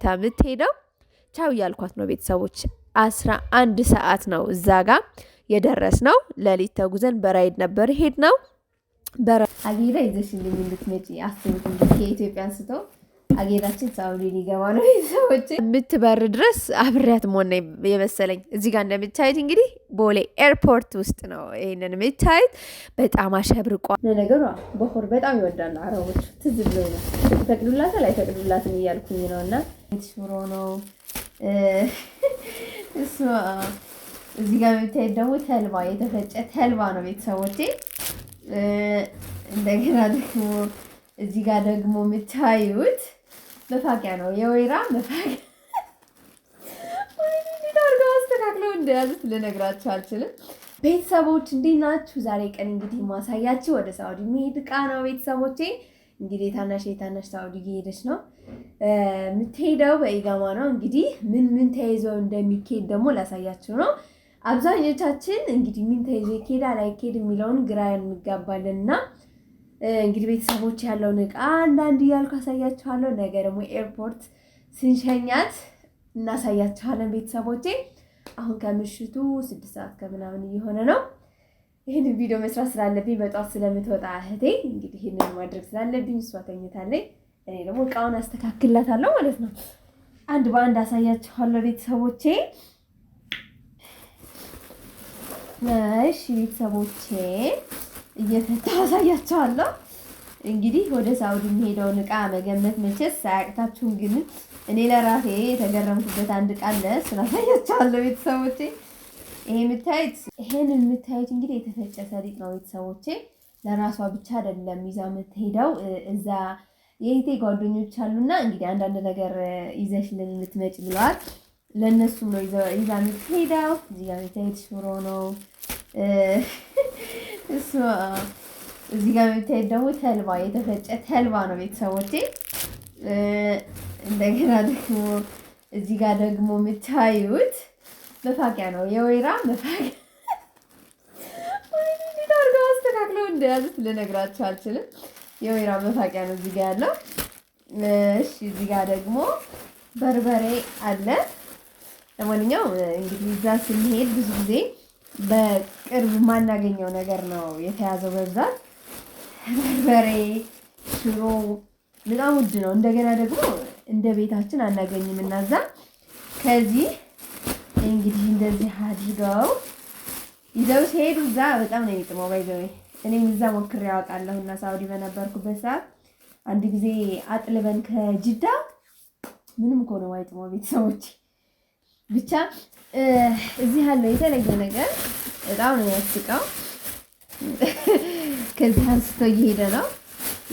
ቆይታ የምትሄደው። ቻው እያልኳት ነው ቤተሰቦች። 11 ሰዓት ነው እዛ ጋር የደረስነው። ሌሊት ተጉዘን በራይድ ነበር ሄድ ነው። አጌራ ይዘሽልኝ እንድትመጪ አስቡት እንግዲህ ከኢትዮጵያ አንስቶ አጌራችን ሳውዲ ሊገባ ነው ቤተሰቦች። የምትበር ድረስ አብሬያት መሆን ነው የመሰለኝ። እዚህ ጋር እንደምታዩት እንግዲህ ቦሌ ኤርፖርት ውስጥ ነው ይሄንን የምታዩት። በጣም አሸብርቋል። ለነገሩ በሆር በጣም ይወዳሉ አረቦች። ትዝ ብሎኝ ነው ይፈቅዱላታል አይፈቅዱላትም እያልኩኝ ነው። እና ሽሮ ነው እሱ። እዚህ ጋር የምታዩት ደግሞ ተልባ፣ የተፈጨ ተልባ ነው ቤተሰቦቼ። እንደገና ደግሞ እዚህ ጋር ደግሞ የምታዩት መፋቂያ ነው፣ የወይራ መፋቂያ። እንዴት አድርገው አስተካክለው እንደያዙት ልነግራችሁ አልችልም። ቤተሰቦች እንዴት ናችሁ? ዛሬ ቀን እንግዲህ ማሳያችሁ ወደ ሳውዲ መሄድ ዕቃ ነው ቤተሰቦቼ። እንግዲህ የታናሽ ሳውዲ እየሄደች ነው የምትሄደው፣ በኢጋማ ነው። እንግዲህ ምን ተይዞ እንደሚኬድ ደግሞ ላሳያችሁ ነው። አብዛኞቻችን እንግዲህ ምን ተይዞ ይኬዳል አይኬድ የሚለውን ግራ እንጋባለን። እና እንግዲህ ቤተሰቦች ያለውን ዕቃ አንዳንድ እያልኩ አሳያችኋለሁ። ነገ ደግሞ ኤርፖርት ስንሸኛት እናሳያችኋለን ቤተሰቦቼ። አሁን ከምሽቱ 6 ሰዓት ከምናምን እየሆነ ነው። ይህን ቪዲዮ መስራት ስላለብኝ በጧት ስለምትወጣ እህቴ እንግዲህ ይህንን ማድረግ ስላለብኝ እሷ ተኝታለች። እኔ ደግሞ ዕቃውን አስተካክላታለሁ ማለት ነው። አንድ በአንድ አሳያችኋለሁ ቤተሰቦቼ። እሺ ቤተሰቦቼ እየፈታሁ አሳያችኋለሁ። እንግዲህ ወደ ሳውዲ የሚሄደውን ዕቃ መገመት መቼስ ሳያቅታችሁም፣ ግን እኔ ለራሴ የተገረምኩበት አንድ ዕቃ አለ። እሱን አሳያችኋለሁ ቤተሰቦቼ። ይሄንን የምታዩት እንግዲህ የተፈጨ ሰሊጥ ነው ቤተሰቦቼ። ለራሷ ብቻ አይደለም ይዛ የምትሄደው። እዛ የእህቴ ጓደኞች አሉና እንግዲህ አንዳንድ ነገር ይዘሽልን ልትመጪ ብለዋል። ለእነሱም ነው ይዛ የምትሄደው። እዚህ ጋር የምታዩት ሽሮ ነው እሱ። እዚህ ጋር የምታዩት ደግሞ ተልባ፣ የተፈጨ ተልባ ነው ቤተሰቦቼ። እንደገና ደግሞ እዚህ ጋር ደግሞ የምታዩት መፋቂያ ነው፣ የወይራ መፋቂያ። እንዴት አድርገው አስተካክለው እንደያዙት ልነግራችሁ አልችልም። የወይራ መፋቂያ ነው እዚህ ጋር ያለው። እሺ እዚህ ጋር ደግሞ በርበሬ አለ። ለማንኛውም እንግዲህ እዛ ስንሄድ ብዙ ጊዜ በቅርብ የማናገኘው ነገር ነው የተያዘው በብዛት። በርበሬ፣ ሽሮ በጣም ውድ ነው። እንደገና ደግሞ እንደ ቤታችን አናገኝም እና እዛ ከዚህ እንግዲህ እንደዚህ አድርገው ይዘው ሲሄዱ እዛ በጣም ነው የሚጥመው። ባይዘው እኔም እዛ ሞክሬ ያውቃለሁ እና ሳውዲ በነበርኩበት ሰዓት አንድ ጊዜ አጥልበን ከጅዳ ምንም እኮ ነው አይጥመው ቤተሰቦች። ብቻ እዚህ ያለው የተለየ ነገር በጣም ነው ያስቀው። ከዚህ አንስቶ እየሄደ ነው።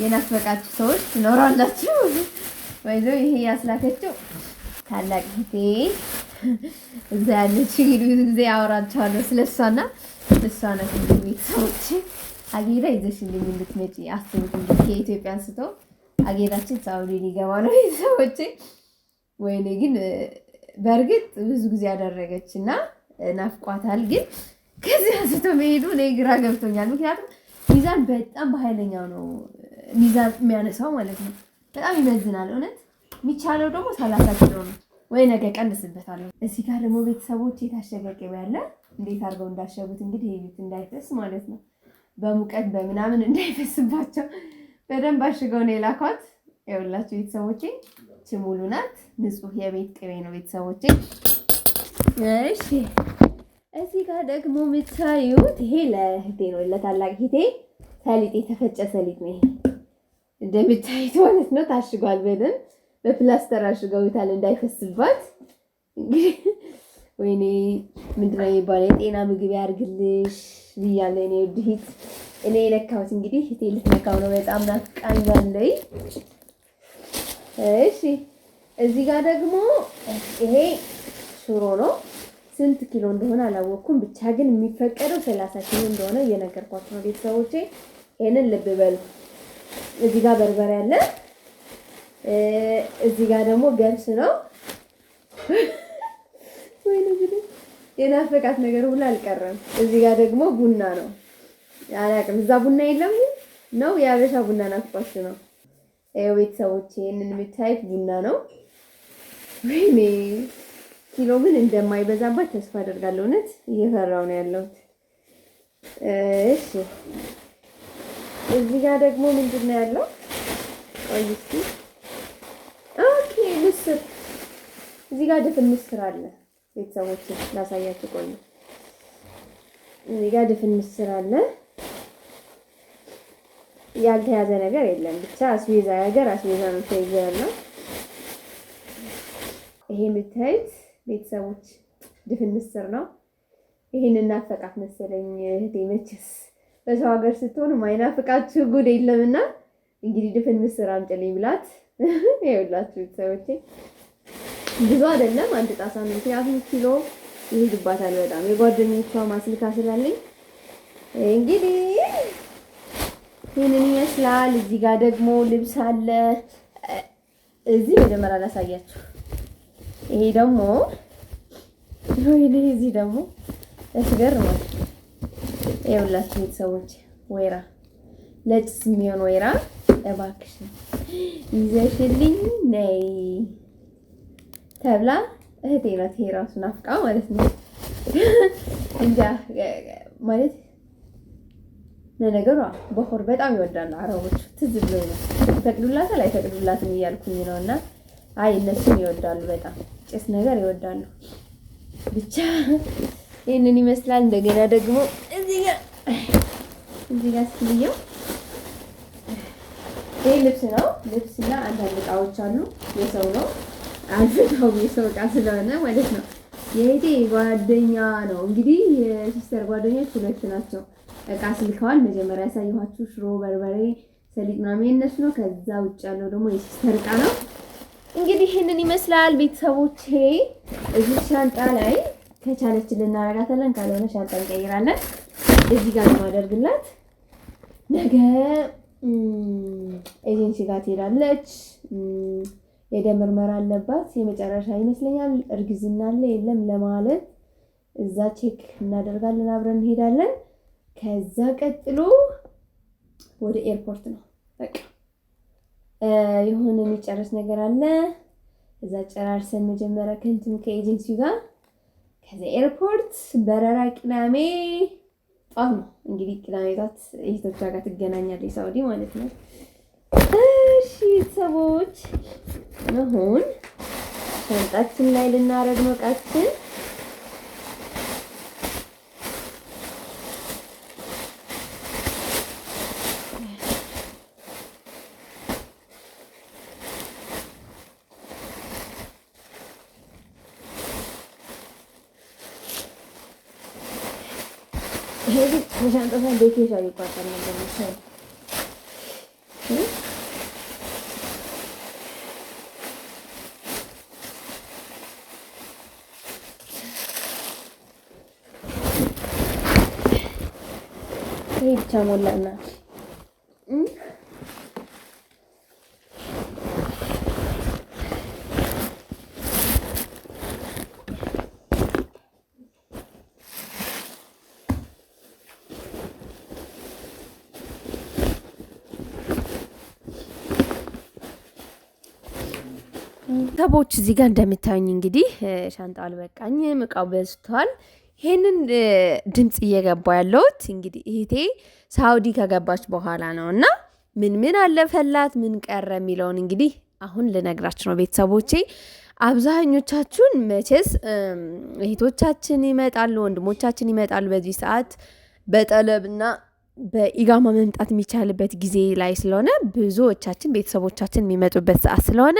የናፈቃችሁ ሰዎች ትኖራላችሁ። ባይዘው ይሄ ያስላከችው ታላቅ እህቴ እዛ ያለች እንግዲህ ብዙ ጊዜ አወራችኋለሁ ስለሷና እሷ ናት። እንግዲህ ቤተሰቦች አጌራ ይዘሽልኝ እንድትመጪ አስቡት እንግዲህ ከኢትዮጵያ አንስቶ አጌራችን ሳውዲ ሊገባ ነው ቤተሰቦች። ወይኔ ግን በእርግጥ ብዙ ጊዜ ያደረገች እና ናፍቋታል። ግን ከዚህ አንስቶ መሄዱ እኔ ግራ ገብቶኛል። ምክንያቱም ሚዛን በጣም በኃይለኛው ነው ሚዛን የሚያነሳው ማለት ነው። በጣም ይመዝናል። እውነት የሚቻለው ደግሞ 30 ኪሎ ነው። ወይ ነገ ቀንስበታለሁ። እዚህ ጋር ደግሞ ቤተሰቦች የታሸገ ቅቤ ያለ እንዴት አድርገው እንዳሸጉት እንግዲህ ይሄት እንዳይፈስ ማለት ነው። በሙቀት በምናምን እንዳይፈስባቸው በደንብ አሽገው ነው የላኳት። ይኸውላችሁ ቤተሰቦቼ ሙሉ ናት። ንጹህ የቤት ቅቤ ነው ቤተሰቦቼ። እሺ እዚህ ጋር ደግሞ የምታዩት ይሄ ለእህቴ ነው፣ ለታላቅ እህቴ ሰሊጥ፣ የተፈጨ ሰሊጥ ነው። ይሄ እንደምታዩት ማለት ነው ታሽጓል። በደንብ በፕላስተር አሽገውታል እንዳይፈስባት። እንግዲህ ወይኔ ምንድነው የሚባለው የጤና ምግብ ያርግልሽ ብያለሁ እኔ ውድሂት። እኔ የለካሁት እንግዲህ እህቴ ልትነካው ነው። በጣም ናፍቃኛለች። እሺ እዚህ ጋር ደግሞ ይሄ ሽሮ ነው። ስንት ኪሎ እንደሆነ አላወቅኩም። ብቻ ግን የሚፈቀደው 30 ኪሎ እንደሆነ እየነገርኳችሁ ነው ቤተሰቦቼ። ይሄንን ልብ በሉ። እዚህ ጋር በርበሬ አለ። እዚህ ጋር ደግሞ ገብስ ነው። ወይኔ ግን የናፈቃት ነገር ሁሉ አልቀረም። እዚህ ጋር ደግሞ ቡና ነው። አላውቅም እዛ ቡና የለም ነው የአበሻ ቡና ናፍቋችሁ ነው። ይኸው ቤተሰቦቼ ይሄንን የምታዩት ቡና ነው። ወይኔ ኪሎ ግን እንደማይበዛባት ተስፋ አደርጋለሁ። እውነት እየፈራው ነው ያለሁት። እሺ እዚህ ጋር ደግሞ ምንድን ነው ያለው? ቆይ እስኪ ኦኬ ምስር። እዚህ ጋር ድፍን ምስር አለ። ቤተሰቦች ላሳያችሁ። ቆይ እዚህ ጋር ድፍን ምስር አለ። ያልተያዘ ነገር የለም። ብቻ አስቤዛ አስቤዛ ነው ተይዞ ያለው። ይሄ የምታዩት ቤተሰቦች ድፍን ምስር ነው። ይሄን እናፈቃት መሰለኝ እህቴ። መቼስ በሰው ሀገር ስትሆኑ ማይናፍቃችሁ ጉድ የለምና እንግዲህ ድፍን ምስር አምጪልኝ ብላት ይኸውላችሁ ቤተሰቦቼ፣ ብዙ አይደለም አንድ ጣሳ ነው። ምክንያቱም ኪሎ ይሄድባታል በጣም የጓደኞቿ ማስልካ ስላለኝ እንግዲህ ይሄንን ይመስላል። እዚህ ጋር ደግሞ ልብስ አለ። እዚህ መጀመሪያ ላሳያችሁ። ይሄ ደግሞ እዚህ ደግሞ ያስገርማል። ይኸውላችሁ ቤተሰቦች ወይራ ለጭስ የሚሆን ወይራ እባክሽ ይዘሽልኝ ነይ ተብላ እህቴ ናት። ይሄ ራሱ ናፍቃ ማለት ነው። እንጃ ማለት ለነገሩ በሆር በጣም ይወዳሉ አረቦች። ትዝ ብሎኝ ነው ይፈቅዱላታል አይፈቅዱላትም እያልኩኝ ነው። እና አይ እነሱም ይወዳሉ በጣም ጭስ ነገር ይወዳሉ። ብቻ ይሄንን ይመስላል። እንደገና ደግሞ እዚህ ጋር እስኪልየው ይሄ ልብስ ነው። ልብስና አንዳንድ እቃዎች አሉ። የሰው ነው አልፈታው የሰው እቃ ስለሆነ ማለት ነው። የእህቴ ጓደኛ ነው እንግዲህ የሲስተር ጓደኞች ሁለት ናቸው። እቃ ስልከዋል። መጀመሪያ ያሳየኋችሁ ሽሮ፣ በርበሬ፣ ሰሊጥ ምናምን የነሱ ነው። ከዛ ውጭ ያለው ደግሞ የሲስተር እቃ ነው። እንግዲህ ይሄንን ይመስላል ቤተሰቦቼ። እዚህ ሻንጣ ላይ ከቻለች ልናረጋታለን፣ ካልሆነ ሻንጣ እንቀይራለን። እዚህ ጋር ማደርግላት ነገ ኤጀንሲ ጋር ትሄዳለች። የደም ምርመራ አለባት የመጨረሻ ይመስለኛል። እርግዝና አለ የለም ለማለት እዛ ቼክ እናደርጋለን። አብረን እንሄዳለን። ከዛ ቀጥሎ ወደ ኤርፖርት ነው። በቃ የሆነ የሚጨርስ ነገር አለ። እዛ ጨራርሰን መጀመሪያ ከኤጀንሲው ጋር ከዛ ኤርፖርት በረራ ቅዳሜ ጧት ነው። እንግዲህ ቅዳሜ ጧት እህቶቿ ጋር ትገናኛለች ሳውዲ ማለት ነው። እሺ ሰዎች አሁን ሻንጣችን ላይ ልናረግ ነው እቃችን። ይሄ ሻንጣ ቤቴሻ ይቋጣል ነበር መሰለኝ። ይሄ ብቻ ሞላና ሰዎች እዚህ ጋር እንደምታዩኝ እንግዲህ ሻንጣው አልበቃኝም፣ እቃው በዝቷል። ይሄንን ድምጽ እየገባ ያለሁት እንግዲህ እህቴ ሳውዲ ከገባች በኋላ ነው እና ምን አለፈላት ምን ቀረ የሚለውን እንግዲህ አሁን ልነግራችሁ ነው ቤተሰቦቼ። አብዛኞቻችሁን መቼስ እህቶቻችን ይመጣሉ፣ ወንድሞቻችን ይመጣሉ። በዚህ ሰዓት በጠለብና በኢጋማ መምጣት የሚቻልበት ጊዜ ላይ ስለሆነ ብዙዎቻችን ቤተሰቦቻችን የሚመጡበት ሰዓት ስለሆነ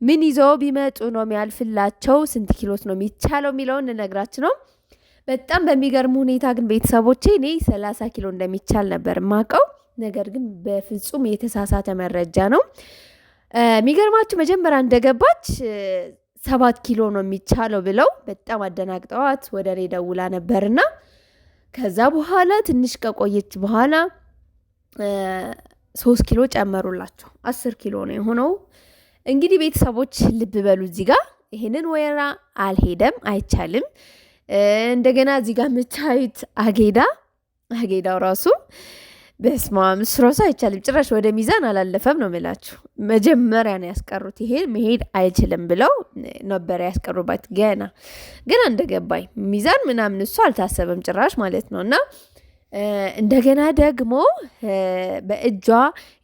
ምን ይዘው ቢመጡ ነው የሚያልፍላቸው፣ ስንት ኪሎስ ነው የሚቻለው የሚለውን ልነግራችሁ ነው። በጣም በሚገርም ሁኔታ ግን ቤተሰቦቼ እኔ 30 ኪሎ እንደሚቻል ነበር ማቀው። ነገር ግን በፍጹም የተሳሳተ መረጃ ነው። የሚገርማችሁ መጀመሪያ እንደገባች 7 ኪሎ ነው የሚቻለው ብለው በጣም አደናግጠዋት ወደ እኔ ደውላ ነበርና ከዛ በኋላ ትንሽ ከቆየች በኋላ 3 ኪሎ ጨመሩላቸው። 10 ኪሎ ነው የሆነው። እንግዲህ ቤተሰቦች ልብ በሉ እዚህ ጋር ይሄንን ወይራ አልሄደም፣ አይቻልም። እንደገና እዚህ ጋር የምታዩት አጌዳው ራሱ በስማም ስሮሳ አይቻልም ጭራሽ ወደ ሚዛን አላለፈም ነው የምላችሁ። መጀመሪያ ነው ያስቀሩት። ይሄ መሄድ አይችልም ብለው ነበር ያስቀሩባት። ገና እንደገባኝ ሚዛን ምናምን እሱ አልታሰበም ጭራሽ ማለት ነው። እና እንደገና ደግሞ በእጇ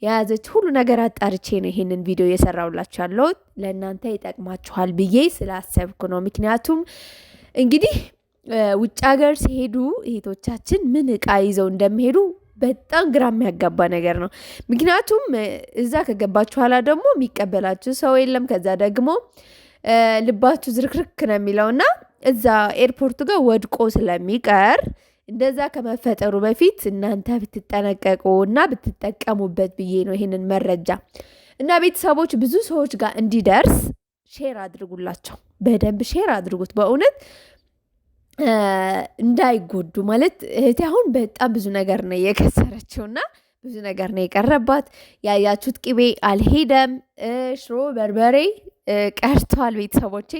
የያዘች ሁሉ ነገር አጣርቼ ነው ይሄንን ቪዲዮ እየሰራሁላችሁ ያለሁት። ለእናንተ ይጠቅማችኋል ብዬ ስላሰብኩ ነው። ምክንያቱም እንግዲህ ውጭ ሀገር ሲሄዱ እህቶቻችን ምን እቃ ይዘው እንደሚሄዱ በጣም ግራ የሚያጋባ ነገር ነው። ምክንያቱም እዛ ከገባችሁ ኋላ ደግሞ የሚቀበላችሁ ሰው የለም። ከዛ ደግሞ ልባችሁ ዝርክርክ ነው የሚለውና እዛ ኤርፖርቱ ጋር ወድቆ ስለሚቀር እንደዛ ከመፈጠሩ በፊት እናንተ ብትጠነቀቁ እና ብትጠቀሙበት ብዬ ነው ይሄንን መረጃ እና ቤተሰቦች ብዙ ሰዎች ጋር እንዲደርስ ሼር አድርጉላቸው። በደንብ ሼር አድርጉት በእውነት እንዳይጎዱ። ማለት እህቴ አሁን በጣም ብዙ ነገር ነው የከሰረችውና ብዙ ነገር ነው የቀረባት። ያያችሁት ቅቤ አልሄደም፣ ሽሮ በርበሬ ቀርቷል ቤተሰቦቼ፣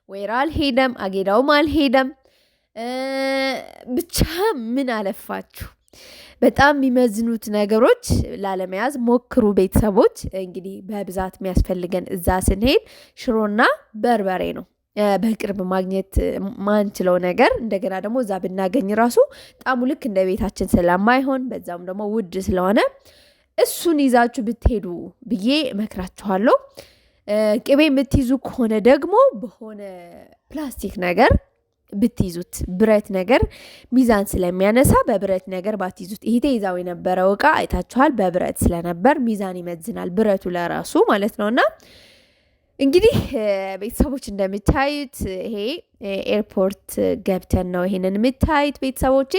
ወይራ አልሄደም፣ አጌዳውም አልሄደም። ብቻ ምን አለፋችሁ በጣም የሚመዝኑት ነገሮች ላለመያዝ ሞክሩ ቤተሰቦች። እንግዲህ በብዛት የሚያስፈልገን እዛ ስንሄድ ሽሮና በርበሬ ነው በቅርብ ማግኘት ማንችለው ነገር። እንደገና ደግሞ እዛ ብናገኝ ራሱ ጣሙ ልክ እንደ ቤታችን ስለማይሆን በዛም ደግሞ ውድ ስለሆነ እሱን ይዛችሁ ብትሄዱ ብዬ እመክራችኋለሁ። ቅቤ የምትይዙ ከሆነ ደግሞ በሆነ ፕላስቲክ ነገር ብትይዙት፣ ብረት ነገር ሚዛን ስለሚያነሳ በብረት ነገር ባትይዙት። ይሄ ይዛው የነበረው እቃ አይታችኋል፣ በብረት ስለነበር ሚዛን ይመዝናል ብረቱ ለራሱ ማለት ነውና እንግዲህ ቤተሰቦች እንደምታዩት ይሄ ኤርፖርት ገብተን ነው ይሄንን የምታዩት ቤተሰቦቼ።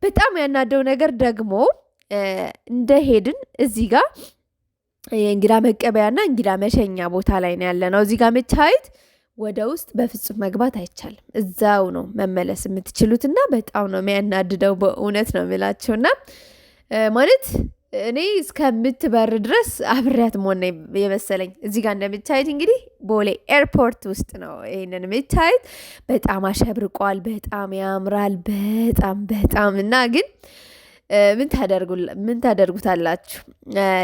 በጣም ያናደው ነገር ደግሞ እንደሄድን እዚህ ጋር የእንግዳ መቀበያና እንግዳ መሸኛ ቦታ ላይ ነው ያለ ነው። እዚህ ጋር የምታዩት ወደ ውስጥ በፍጹም መግባት አይቻልም። እዛው ነው መመለስ የምትችሉትና በጣም ነው የሚያናድደው። በእውነት ነው የምላችሁና ማለት እኔ እስከምትበር ድረስ አብሬያት መሆን የመሰለኝ። እዚህ ጋር እንደምታዩት እንግዲህ ቦሌ ኤርፖርት ውስጥ ነው ይሄንን የምታዩት። በጣም አሸብርቋል፣ በጣም ያምራል፣ በጣም እና ግን ምን ታደርጉታላችሁ?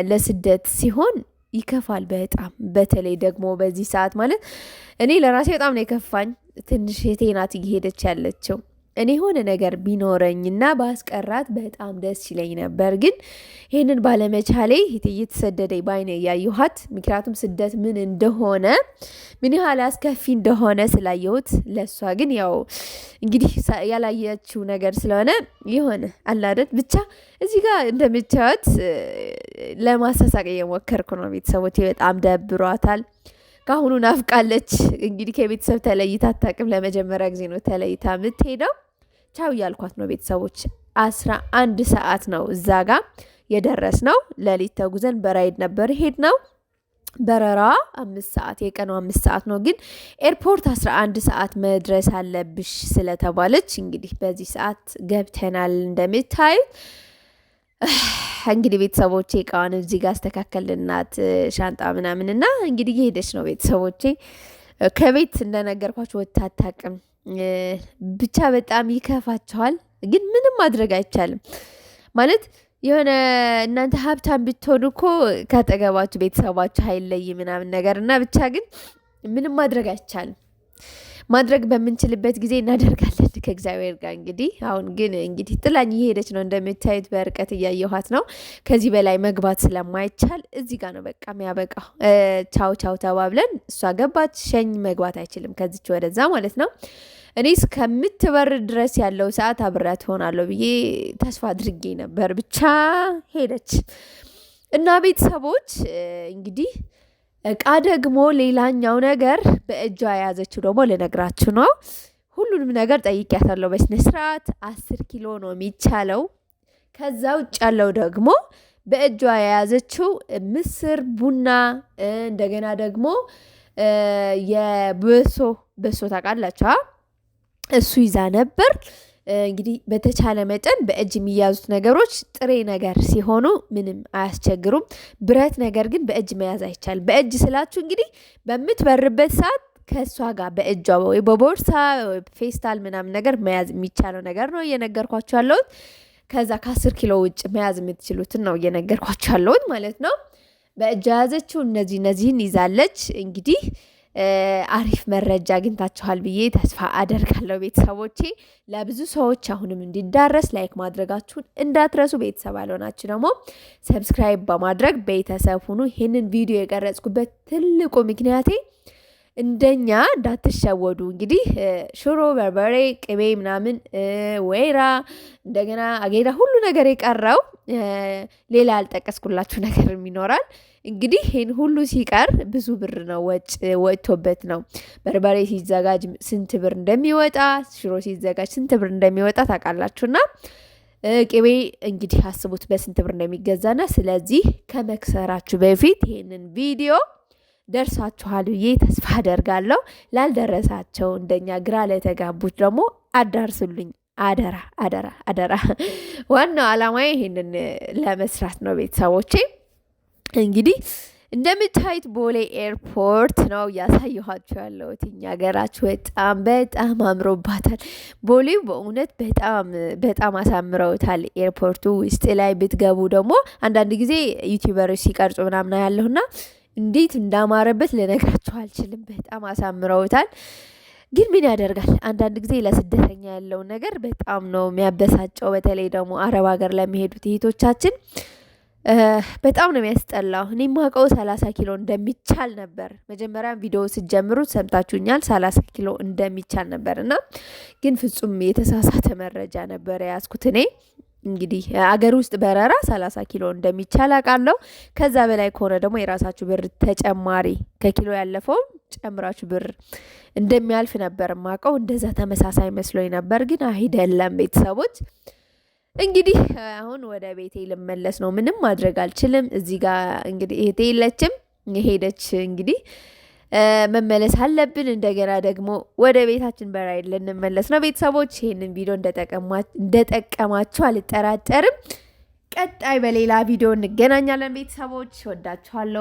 ለስደት ሲሆን ይከፋል በጣም። በተለይ ደግሞ በዚህ ሰዓት ማለት እኔ ለራሴ በጣም ነው የከፋኝ። ትንሽ የቴናት እየሄደች ያለችው እኔ የሆነ ነገር ቢኖረኝና ባስቀራት በጣም ደስ ይለኝ ነበር። ግን ይህንን ባለመቻሌ እየተሰደደኝ ባይነ እያየኋት፣ ምክንያቱም ስደት ምን እንደሆነ ምን ያህል አስከፊ እንደሆነ ስላየሁት፣ ለእሷ ግን ያው እንግዲህ ያላየችው ነገር ስለሆነ የሆነ አላደት ብቻ እዚህ ጋር እንደምታዩት ለማሳሳቅ እየሞከርኩ ነው ቤተሰቦቼ። በጣም ደብሯታል። ከአሁኑ ናፍቃለች። እንግዲህ ከቤተሰብ ተለይታ አታውቅም። ለመጀመሪያ ጊዜ ነው ተለይታ የምትሄደው። ቻው እያልኳት ነው ቤተሰቦች። 11 ሰዓት ነው እዛ ጋር የደረስ ነው። ሌሊት ተጉዘን በራይድ ነበር ሄድ ነው። በረራ 5 ሰዓት የቀኑ 5 ሰዓት ነው። ግን ኤርፖርት 11 ሰዓት መድረስ አለብሽ ስለተባለች እንግዲህ በዚህ ሰዓት ገብተናል። እንደምታዩ እንግዲህ ቤተሰቦቼ እቃዋን እዚህ ጋር አስተካከልናት ሻንጣ ምናምንና እንግዲህ የሄደች ነው ቤተሰቦቼ። ከቤት እንደነገርኳችሁ ወጥታ አታውቅም። ብቻ በጣም ይከፋቸዋል። ግን ምንም ማድረግ አይቻልም። ማለት የሆነ እናንተ ሀብታም ብትሆኑ እኮ ካጠገባችሁ ቤተሰባችሁ አይለይ ምናምን ነገር እና ብቻ ግን ምንም ማድረግ አይቻልም። ማድረግ በምንችልበት ጊዜ እናደርጋለን ከእግዚአብሔር ጋር። እንግዲህ አሁን ግን እንግዲህ ጥላኝ እየሄደች ነው እንደምታዩት፣ በርቀት እያየኋት ነው። ከዚህ በላይ መግባት ስለማይቻል እዚህ ጋር ነው በቃ የሚያበቃው። ቻው ተባብለን እሷ ገባች፣ ሸኝ መግባት አይችልም ከዚች ወደዛ ማለት ነው። እኔ እስከምትበር ድረስ ያለው ሰዓት አብሬያት ሆናለሁ ብዬ ተስፋ አድርጌ ነበር። ብቻ ሄደች እና ቤተሰቦች እንግዲህ እቃ ደግሞ ሌላኛው ነገር በእጇ የያዘችው ደግሞ ልነግራችሁ ነው። ሁሉንም ነገር ጠይቂያታለሁ በስነ ስርዓት። 10 ኪሎ ነው የሚቻለው። ከዛ ውጭ ያለው ደግሞ በእጇ የያዘችው ምስር፣ ቡና፣ እንደገና ደግሞ በሶ ታውቃላችሁ፣ እሱ ይዛ ነበር። እንግዲህ በተቻለ መጠን በእጅ የሚያዙት ነገሮች ጥሬ ነገር ሲሆኑ ምንም አያስቸግሩም። ብረት ነገር ግን በእጅ መያዝ አይቻልም። በእጅ ስላችሁ እንግዲህ በምትበርበት ሰዓት ከእሷ ጋር በእጇ ወይ በቦርሳ ፌስታል ምናምን ነገር መያዝ የሚቻለው ነገር ነው እየነገርኳችሁ ያለሁት። ከዛ ከ10 ኪሎ ውጭ መያዝ የምትችሉትን ነው እየነገርኳችሁ ያለሁት ማለት ነው። በእጅ ያዘችው እነዚህን ይዛለች። እንግዲህ አሪፍ መረጃ አግኝታችኋል ብዬ ተስፋ አደርጋለሁ ቤተሰቦቼ። ለብዙ ሰዎች አሁንም እንዲዳረስ ላይክ ማድረጋችሁን እንዳትረሱ። ቤተሰብ አልሆናችሁ ደግሞ ሰብስክራይብ በማድረግ ቤተሰብ ሁኑ። ይህንን ቪዲዮ የቀረጽኩበት ትልቁ ምክንያቴ እንደኛ እንዳትሸወዱ። እንግዲህ ሽሮ፣ በርበሬ፣ ቅቤ ምናምን ወይራ እንደገና አጌዳ ሁሉ ነገር የቀረው ሌላ ያልጠቀስኩላችሁ ነገር ይኖራል። እንግዲህ ይህን ሁሉ ሲቀር ብዙ ብር ነው ወጥቶበት ነው። በርበሬ ሲዘጋጅ ስንት ብር እንደሚወጣ፣ ሽሮ ሲዘጋጅ ስንት ብር እንደሚወጣ ታውቃላችሁና ቅቤ እንግዲህ አስቡት በስንት ብር እንደሚገዛና ስለዚህ ከመክሰራችሁ በፊት ይህንን ቪዲዮ ደርሳችኋል ብዬ ተስፋ አደርጋለሁ። ላልደረሳቸው እንደኛ ግራ ለተጋቡት ደግሞ አዳርሱልኝ፣ አደራ አደራ አደራ። ዋናው ዓላማዬ ይሄንን ለመስራት ነው ቤተሰቦቼ። እንግዲህ እንደምታዩት ቦሌ ኤርፖርት ነው እያሳየኋችሁ ያለሁት። እኛ ሀገራችሁ በጣም አምሮባታል። ቦሌው በእውነት በጣም አሳምረውታል። ኤርፖርቱ ውስጥ ላይ ብትገቡ ደግሞ አንዳንድ ጊዜ ዩቲዩበሮች ሲቀርጹ ምናምና ያለሁና እንዴት እንዳማረበት ልነግራችሁ አልችልም። በጣም አሳምረውታል። ግን ምን ያደርጋል አንዳንድ ጊዜ ለስደተኛ ያለውን ነገር በጣም ነው የሚያበሳጨው። በተለይ ደግሞ አረብ ሀገር ለሚሄዱት እህቶቻችን በጣም ነው የሚያስጠላው። እኔ ማውቀው 30 ኪሎ እንደሚቻል ነበር። መጀመሪያም ቪዲዮ ስትጀምሩት ሰምታችሁኛል። 30 ኪሎ እንደሚቻል ነበር እና ግን ፍጹም የተሳሳተ መረጃ ነበር የያዝኩት እኔ። እንግዲህ አገር ውስጥ በረራ 30 ኪሎ እንደሚቻል አውቃለሁ። ከዛ በላይ ከሆነ ደግሞ የራሳችሁ ብር ተጨማሪ ከኪሎ ያለፈው ጨምራችሁ ብር እንደሚያልፍ ነበር ማውቀው። እንደዛ ተመሳሳይ መስሎኝ ነበር፣ ግን አይደለም ቤተሰቦች። እንግዲህ አሁን ወደ ቤቴ ልመለስ ነው። ምንም ማድረግ አልችልም። እዚህ ጋር እንግዲህ እህቴ የለችም፣ ሄደች። እንግዲህ መመለስ አለብን። እንደገና ደግሞ ወደ ቤታችን በራይድ ልንመለስ ነው ቤተሰቦች። ይህንን ቪዲዮ እንደጠቀማችሁ አልጠራጠርም። ቀጣይ በሌላ ቪዲዮ እንገናኛለን ቤተሰቦች። ወዳችኋለሁ።